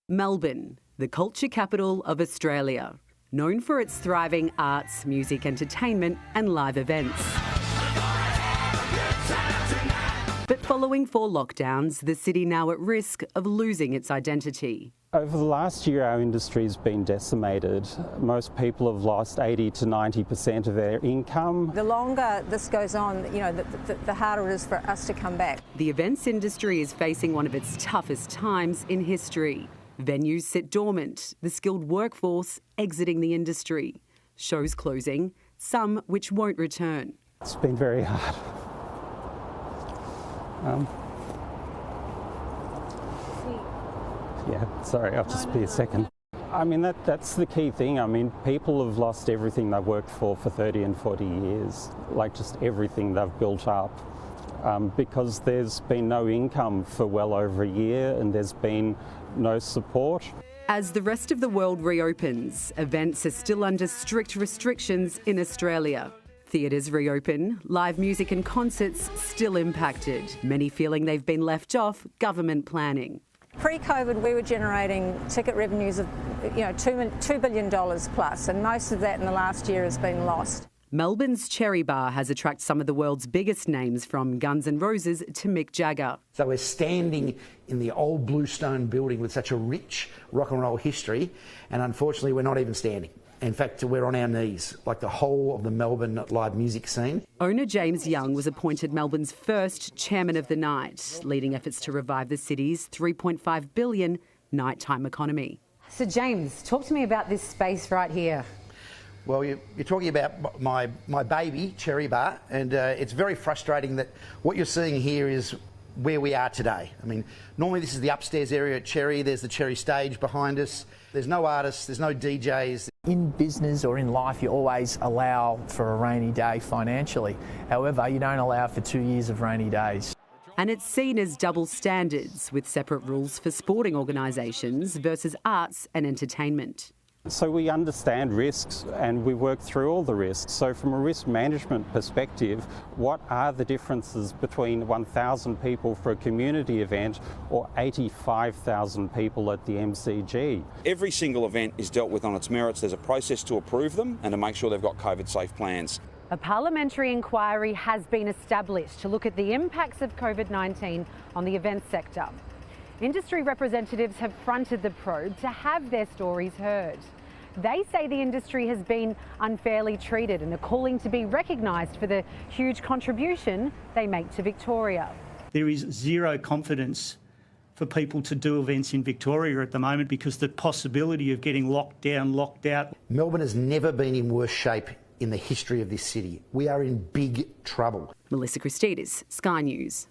Melbourne, the culture capital of Australia, known for its thriving arts, music, entertainment and live events. But following 4 lockdowns, the city now at risk of losing its identity. Over the last year, our industry has been decimated. Most people have lost 80 to 90% of their income. The longer this goes on, the harder it is for us to come back. The events industry is facing one of its toughest times in history. Venues sit dormant, the skilled workforce exiting the industry. Shows closing, some which won't return. It's been very hard. Yeah, sorry, I'll just be a second. I mean, that's the key thing. I mean, people have lost everything they've worked for 30 and 40 years, like just everything they've built up, because there's been no income for well over a year and there's been no support. As the rest of the world reopens, events are still under strict restrictions in Australia. Theatres reopen, live music and concerts still impacted, many feeling they've been left off government planning. Pre-COVID, we were generating ticket revenues of $2 billion plus, and most of that in the last year has been lost. Melbourne's Cherry Bar has attracted some of the world's biggest names, from Guns N' Roses to Mick Jagger. So we're standing in the old bluestone building with such a rich rock and roll history, and unfortunately we're not even standing. In fact, we're on our knees, like the whole of the Melbourne live music scene. Owner James Young was appointed Melbourne's first chairman of the night, leading efforts to revive the city's $3.5 billion nighttime economy. So James, talk to me about this space right here. Well, you're talking about my baby, Cherry Bar, and it's very frustrating that what you're seeing here is where we are today. I mean, normally this is the upstairs area at Cherry. There's the Cherry stage behind us. There's no artists, there's no DJs. In business or in life, you always allow for a rainy day financially. However, you don't allow for 2 years of rainy days. And it's seen as double standards, with separate rules for sporting organisations versus arts and entertainment. So we understand risks and we work through all the risks. So from a risk management perspective, what are the differences between 1,000 people for a community event or 85,000 people at the MCG? Every single event is dealt with on its merits. There's a process to approve them and to make sure they've got COVID-safe plans. A parliamentary inquiry has been established to look at the impacts of COVID-19 on the events sector. Industry representatives have fronted the probe to have their stories heard. They say the industry has been unfairly treated and are calling to be recognised for the huge contribution they make to Victoria. There is zero confidence for people to do events in Victoria at the moment because the possibility of getting locked down, locked out. Melbourne has never been in worse shape in the history of this city. We are in big trouble. Melissa Christidis, Sky News.